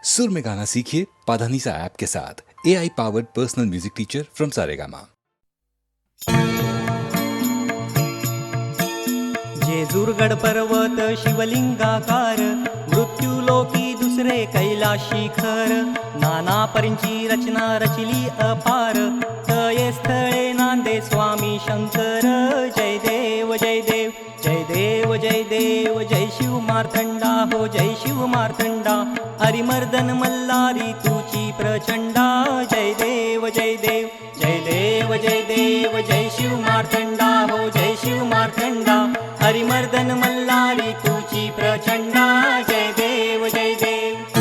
सुर में गाना सीखिए पाधानीसा ऐप के साथ। AI powered personal music teacher from Saregama. Jejurgad पर्वत शिवलिंगाकार, मृत्यूलोकी दुसरे कैलाशी खर. नाना परींची रचना रचिली अपार, तये स्थळे नांदे स्वामी शंकर. जय देव जय देव जय देव जय देव, जय शिव मार्तंडा हो जय शिव मार्तंडा. हरिमर्दन मल्हारी तुची प्रचंडा. जय देव जय देव जय देव जय देव, जय शिव मार्तंडा हो जय शिव मार्तंडा. हरिमर्दन मल्हारी तुची प्रचंडा. जय देव जय देव.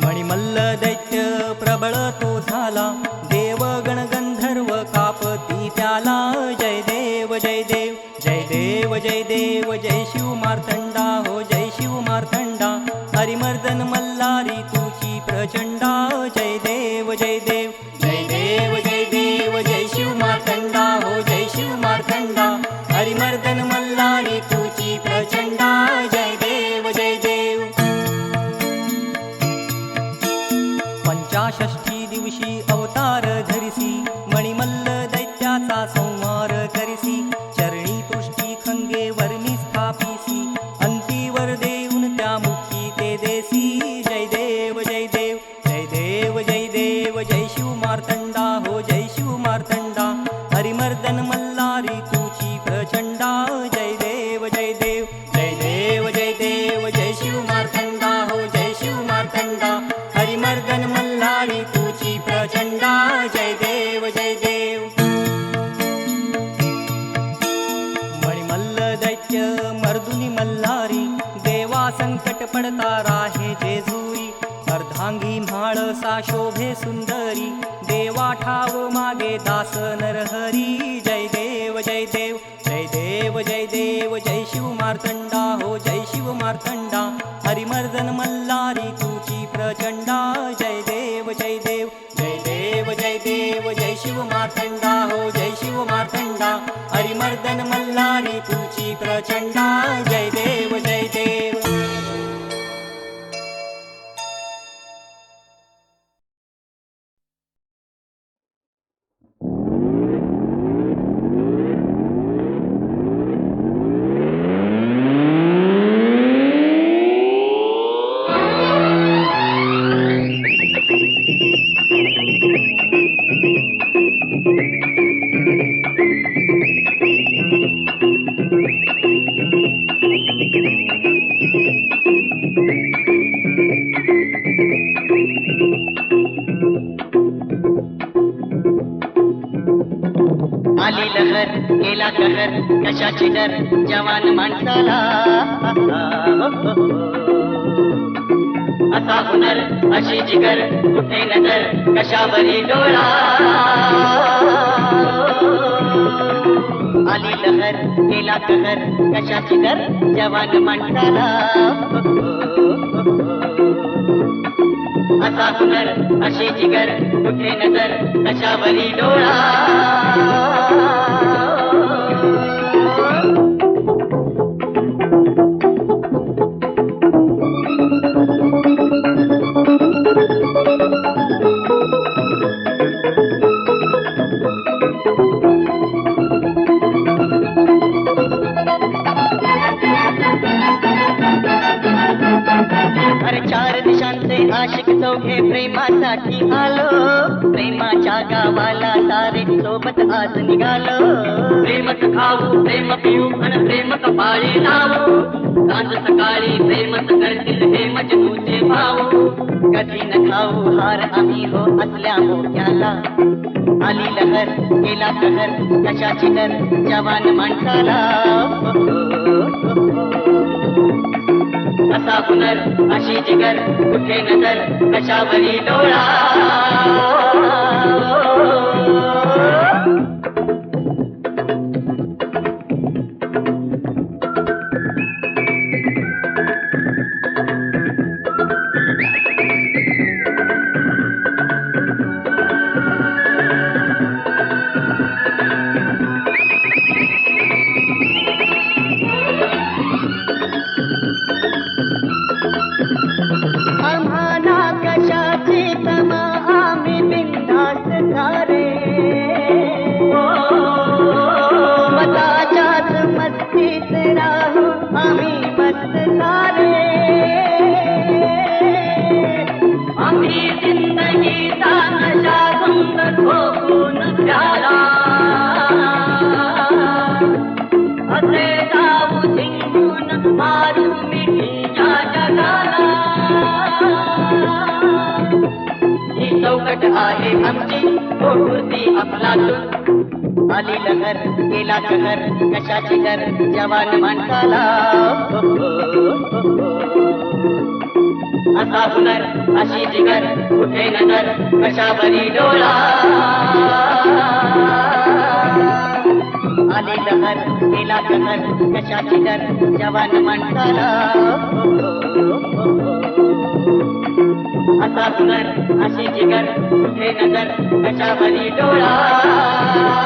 मणिमल्ल दैत्य प्रबळ तो झाला, देवगण गंधर्व कापती त्याला. जय देव जय देव जय देव जय देव, जय शिव मार्तंडा हो जय शिव मार्तंडा. हरिमर्दन मल्हारी तुची प्रचंडा. जय देव जय देव जय देव जय देव, जय शिव मार्तंडा हो जय शिव मार्तंडा. हरिमर्दन मल्हारी तुची प्रचंडा. जय देव जय देव. पंचाषष्ठी दिवशी अवतार धरिसी, मणिमल्ल दैत्याचा संहार करिसी. चरणी पृष्ठी खंगे वर्णी स्थापिसी, अंतीवर देऊन त्या मुक्ती ते देसी. जय देव जय देव जय देव जय देव, जय शिव मार्तंडा हो जय शिव मार्तंडा. हरिमर्दन मल्हारी तुची प्रचंडा. जय देव जय देव जय देव जय देव, जय शिव मार्तंडा हो जय शिव मार्तंडा. हरिमर्दन मल्हारी तुची प्रचंडा. जय देव जय देव. मणिमल्ल दैत्य मर्दुनी मल्हारी, देवा संकट पडता राहे जेजुरी. अर्धांगी म्हाळसा शोभे सुंदरी, देवा ठाव मागे दास नरहरी. जय देव जय देव जय देव जय देव, जय शिव मार्तंडा हो जय शिव मार्तंडा. हरिमर्दन मल्हारी तुची प्रचंडा. जय देव जय देव जय देव जय देव, जय शिव मार्तंडा हो जय शिव मार्तंडा. हरिमर्दन मल्हारी तुची प्रचंडा. जय देव जय देव. आली लहर गेला कहर, कशाची डर जवान माणसाला. असा हुनर अशी जिगर, कुठे नजर कशावरी डोळा. आली लहर गेला कहर, कशाची डर जवान माणसाला. असा हुनर अशी जिगर, कुठे नजर कशावरी डोळा. अरे चार दिशांचे आशिक चौघे प्रेमासाठी आलो. प्रेमाच्या गावाला सारे सोबत आज निघालो. प्रेमच खाऊ प्रेम पिऊ आणि प्रेम कपाळी लावू. सांज सकाळी प्रेमच करतील हे मजनूचे भाऊ. कधी न खाऊ हार आम्ही हो असल्या मोठ्याला. आली लहर गेला कहर, कशाची डर जवान माणसाला. असा हुनर अशी जिगर, कुठे नजर कशावरी डोळा. आहे आमची पोटूरती अफलातून आली लहर गेला कहर कशाची घर जवान माणसाला हो, हो, हो, हो. असा हुनर अशी जिगर कुठे नजर कशावरी डोळा आली लहर गेला कहर कशाची घर जवान माणसाला हो, हो, हो, हो. असा हुनर अशी जिगर कुठे नजर कशावरी डोळा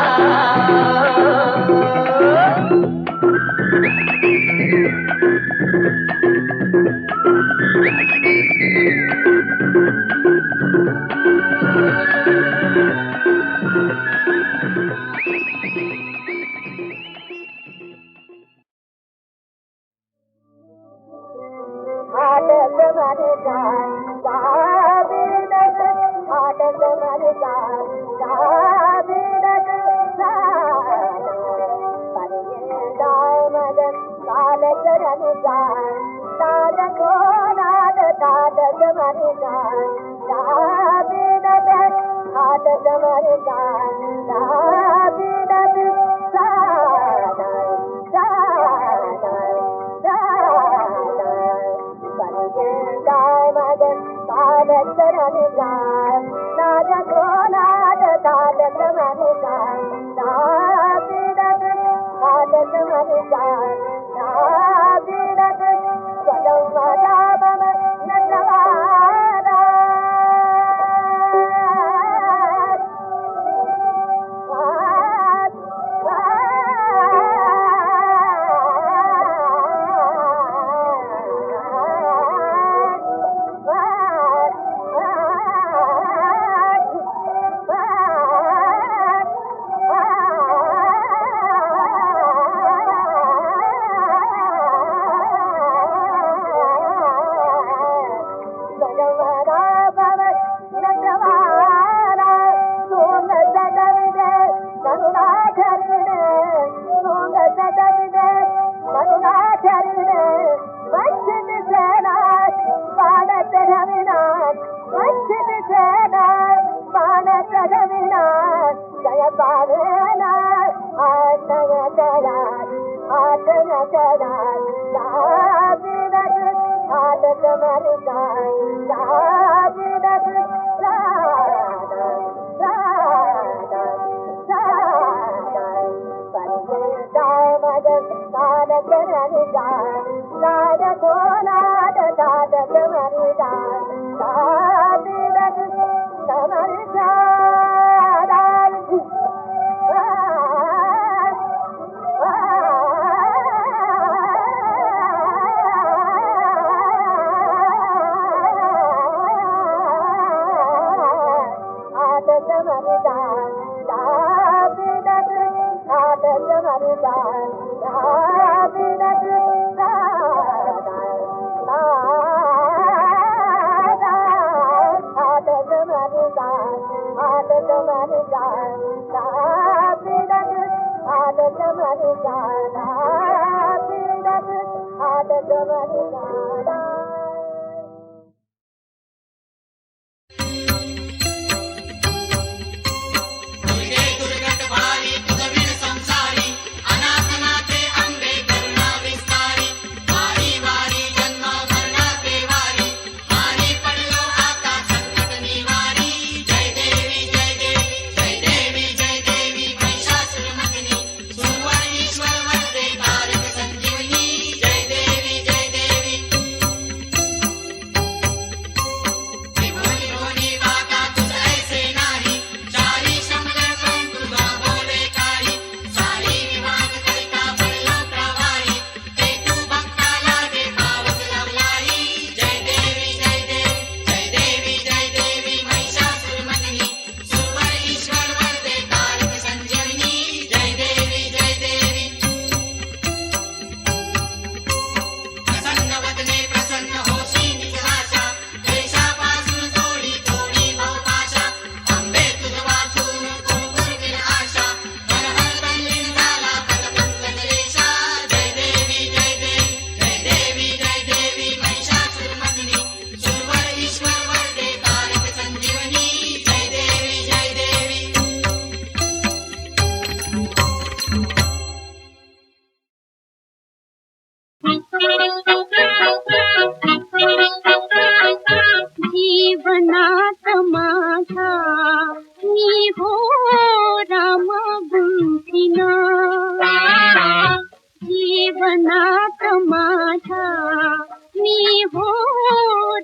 हो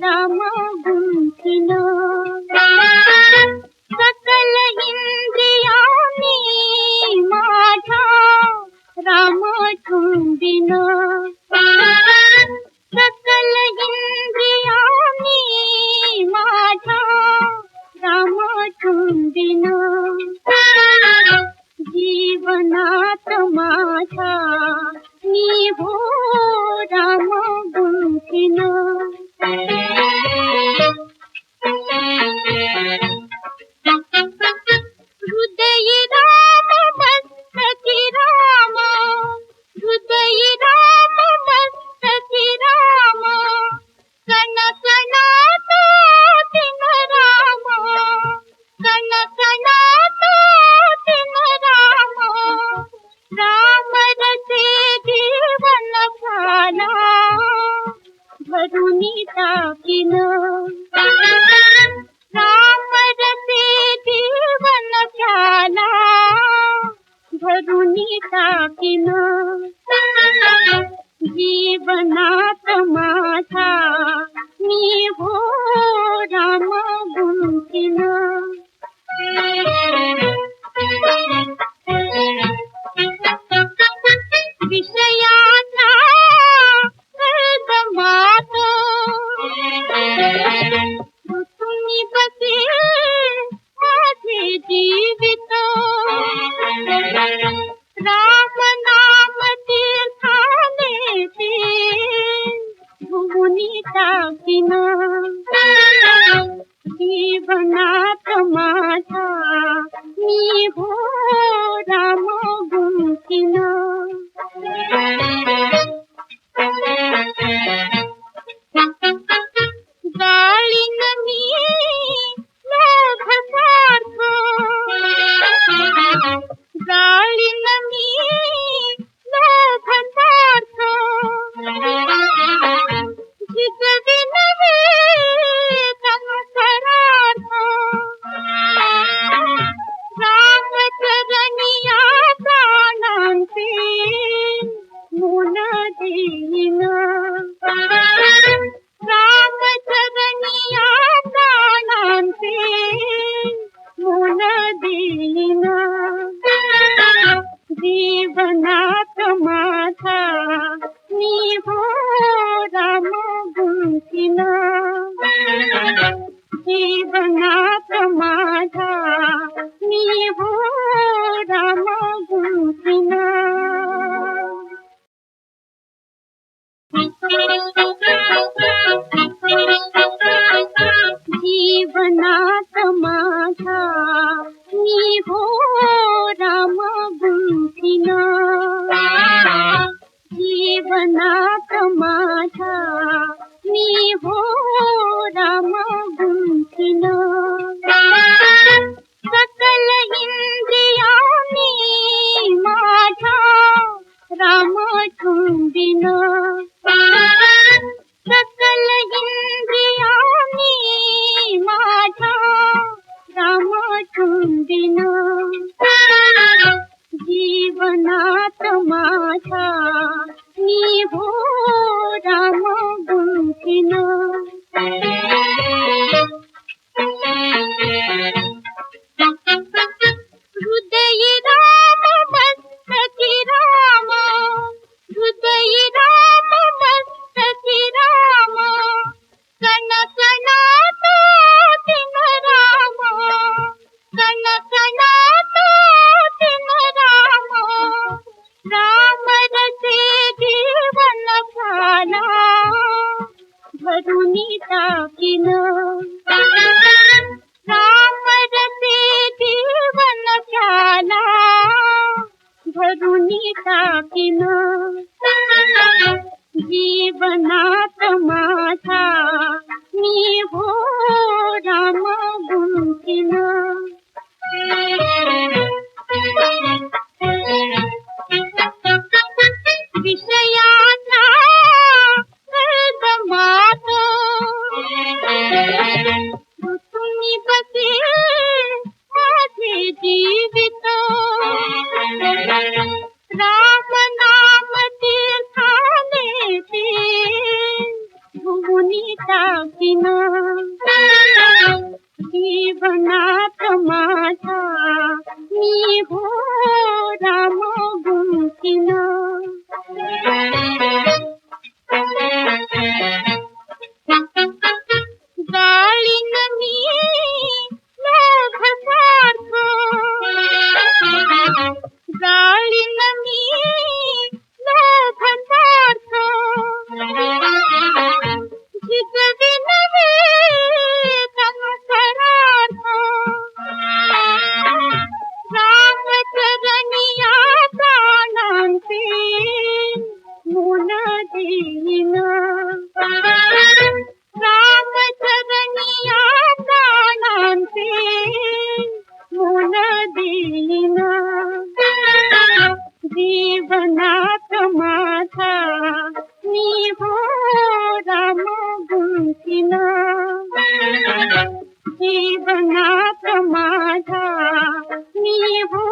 राम गुंफिन सकल इंद्रियानी माझ्या राम ठुंबिन सकल इंद्रियानी माझ्या राम ठुंबिन जीवनात माझ्या मी हो राम गुंफिन हृदय राम मस्तकी राम हृदय राम मस्तकी राम कण कणात दिन राम कण कणात दिन राम राम रसे जीवन झाला भरुनी टाकीन राम रसे जीवन झाला भरुनी टाकीन जीवनात माझा मी हो राम गुंफिन विषयाचा गर्दमात तुम्ही बसे माझे जीवित राम नाम तीर्थाने ते भुवनी टाकीन जीवनात माझा मी हो राम गुंफिन गाळीन मी लोभ सार्थ गाळीन मी लोभ सार्थ जिजविन संसारार्थ रामचरणिया प्राणांचे मुन देईन रामचरणिया प्राणांचे मुन देईन जीवनात माझा मी हो राम गुंफिन जीवनात माझा मी हो राम गुंफिन जीवनात माझा मी हो राम गुंफिन जीवनात माझा मी हो राम गुंफिन सकल इंद्रियानी माझ्या राम ठुंबिन सकल इंद्रियानी माझ्या राम ठुंबिन जीवनात माझ्या मी हो राम गुंफिन हृदय राम मस्तकी राम हृदय राम मस्तकी राम कण कणात दिन राम कण कणात दिन राम राम रसे जीवन झाला भरुनी टाकीन राम रसे जीवन झाला भरुनी टाकीन जीवनात माझा मी हो राम गुंफिन विषयाचा गर्दमात तुम्ही बसे माझे जीवित राम नाम सुनीता किना जीवनात माझा मी हो राम गुंकिना गाळीन मी लोभसार्थ गाळीन मी लोभसार्थ जिजविन वेदन करार्थ रामचरणिया प्राणांचे मुन देईन रामचरणिया प्राणांचे मुन देईन जीवनात माझा मी हो राम गुंकिन जीवनात माझा मी हो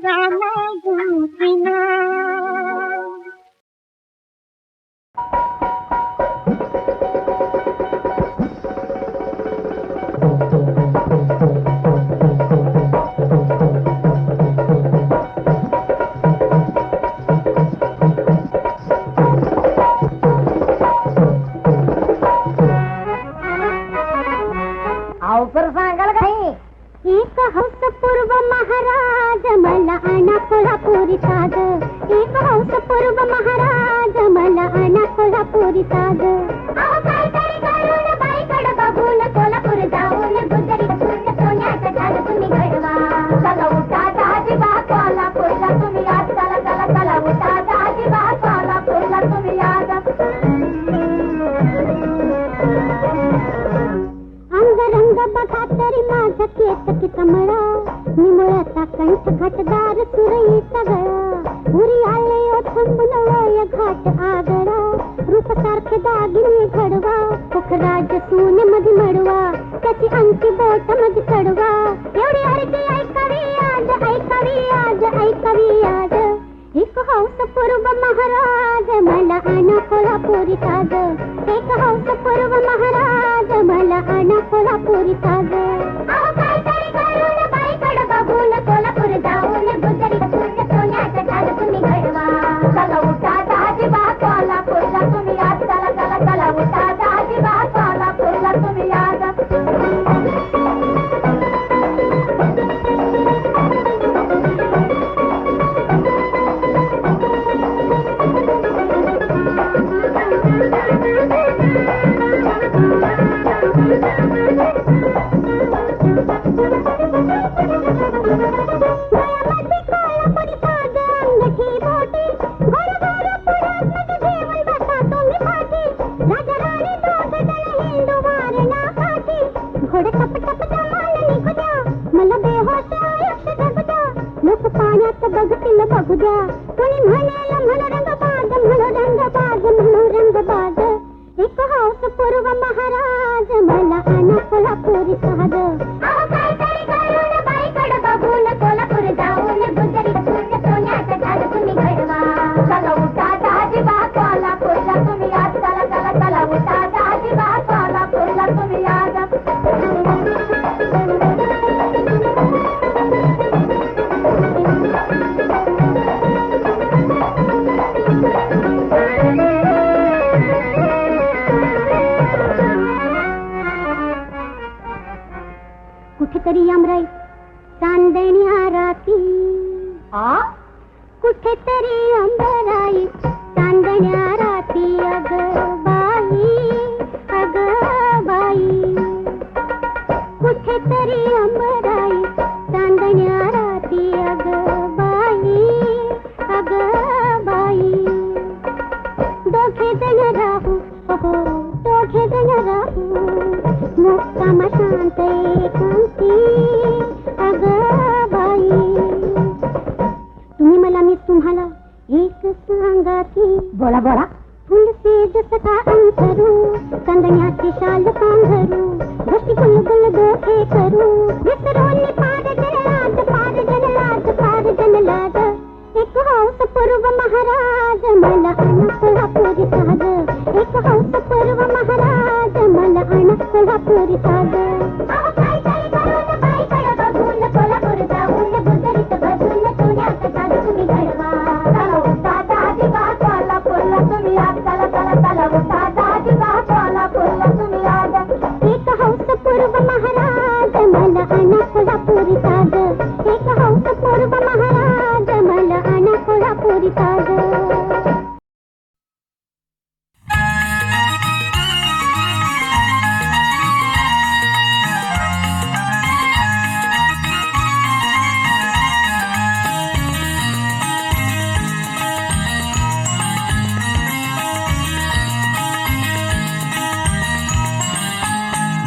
राम गुंकिन एक हंस पूर्व महाराज मला आणा कोल्हापुरी साग एक हंस पूर्व महाराज मला आणा कोल्हापुरी साग काहीतरी करून बाईकडे बघून कोल्हापूर जाऊन गुजरी सोन्याचं झाड तुम्ही घडवा चला उठा दाजीबा कोल्हापूरला तुम्ही आज चला चला चला उठा दाजीबा कोल्हापूरला तुम्ही आज अंगरंग बघा तरी माझा केतकी कमळा निमुळाचा कंठ घटदार सुरई सगळा उरी आले ओथंबून वय घाट आगळा रूप सारखे दागिने घडवा पोखराज सून मध्ये मडवा त्याची अंकी बोट मध्ये चढवा एवढी अर्जी ऐकावी आज ऐकावी आज ऐकावी आज एक हंस पूर्व महाराज मला आणा कोल्हापुरी साग एक हंस पूर्व महाराज मला आणा कोल्हापुरी साग काहीतरी करून बाईकडे बघून कोल्हापूर जाऊन गुजरी सोन्याचं झाड तुम्ही घडवा चला उठा दाजीबा कोल्हापूरला तुम्ही आज चला चला चला उठा दाजीबा कोल्हापूरला तुम्ही आज लोक पाण्यात बघतील बघू द्या कोणी म्हणेल म्हण रंगबाज म्हण रंगबाज म्हणू रंगबाज एक हंस पूर्व महाराज मला आणा कोल्हापुरी साग काहीतरी करून बाईकडे बघून कोल्हापूर जाऊन गुजरी सोन्याचं झाड तुम्ही घडवा चला उठा दाजीबा कोल्हापूरला तुम्ही आज चला चला चला उठा दाजीबा कोल्हापूरला तुम्ही आज कुठेतरी आमराई चांदण्या राती कुठेतरी अंबराई चांदण्या राती अग बाई कुठेतरी अंबराई चांदण्या राती अग बाई दोघे जण राहू दोघे जण राहू मुक्कामा शांत एकांती अग बाई तुम्ही मला मी तुम्हाला एक सांगा की बोला बोला फुलसे जसका अंतरू कंदण्याची शाल पांघरू गोष्टी गुलगुल दोखे करू विसरून पार जनलाद एक हंस पूर्व महाराज मला आणा कोल्हापुरी साग एक हंस पूर्व महाराज आण कोल्हापुरी साज कोल्हापूर जाऊन गुजरीत बसून पुण्यात जाऊ तुम्ही घडवा कोल्हापूरला तुम्ही आज चला चला चला उठा दादिवा कोल्हापूरला तुम्ही आज एक हौस पूर्व महाराज मला आण कोल्हापुरी साज एक हौस पूर्व महाराज मला आण कोल्हापुरी साज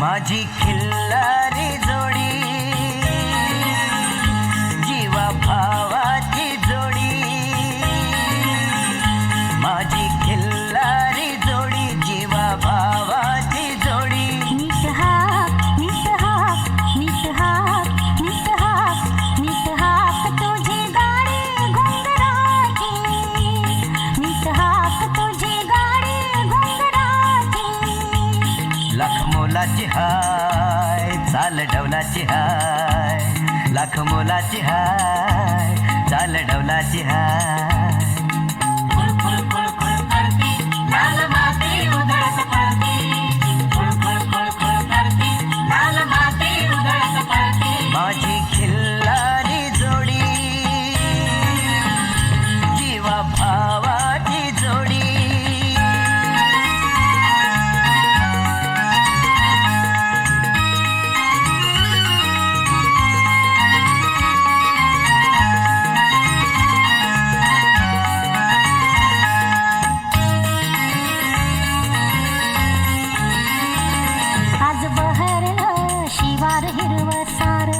माझी खिल्लारी जोडी जीवा भावाची जोडी माझी खिल्लारी जोडी जीवा भावाची जोडी नीट हाक तुझी गाडी घुंगराची नीट हाक तुझी गाडी घुंगराची लाख मोलाची हाय चाल डवलाची हाय लाख मोलाची हाय चाल डवलाची हाय माझी खिल्लारी जोडी जीवा भावाची जोडी आज बहरलं शिवार हिरवं सार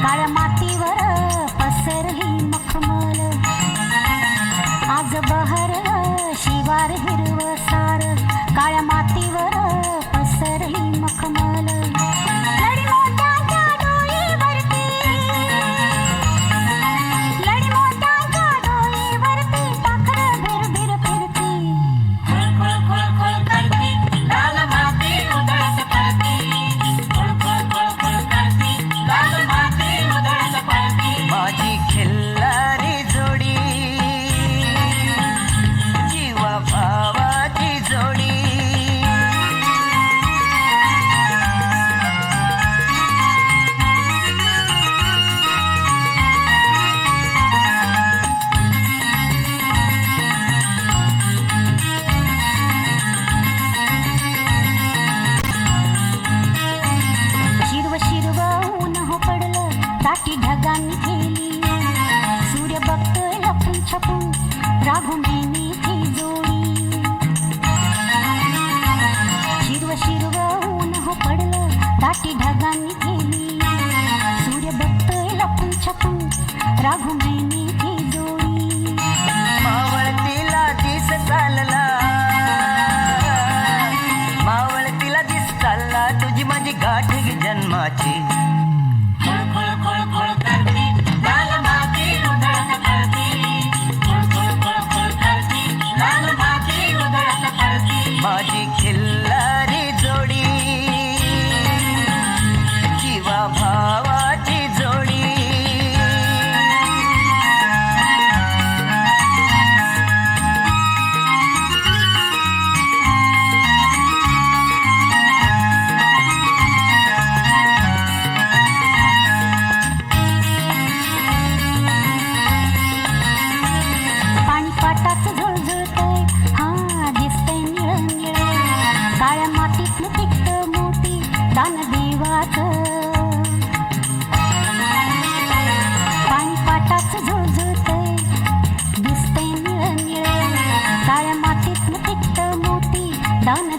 काळ्या मातीवर पसरली मखमल आज बहरलं शिवार हिरवं सार काळ्या मातीवर पसरली मखमल लढी मोत्याच्या डोईवरती लढी मोत्याच्या डोईवरती पाखरं भिरभिर फिरती माझी खिल्लारी जोडी जीवा भावाची जोडी शिरव शिरव ऊन हो पडलं दाटी ढगांनी केली सूर्य बघतोय लपून छपून राघुंडीनी ती जोडी शिरव शिरव ऊन हो पडलं दाटी ढगांनी केली सूर्य बघतोय लपून छपून राघुंडीनी ती जोडी मावळतीला दिस चालला मावळतीला दिस चालला तुझी माझी गाठ गी जन्माची माझी खिल्लारी जोडी जीवा भावाची जोडी पाणी पाटात झुळझुळतंय हा दिसतंय निळं निळं काळ्या मातीत पिकतं मोती दान देवाचं पाणी पाटात झुळझुळतंय दिसतंय निळं निळं काळ्या मातीत पिकतं मोती दान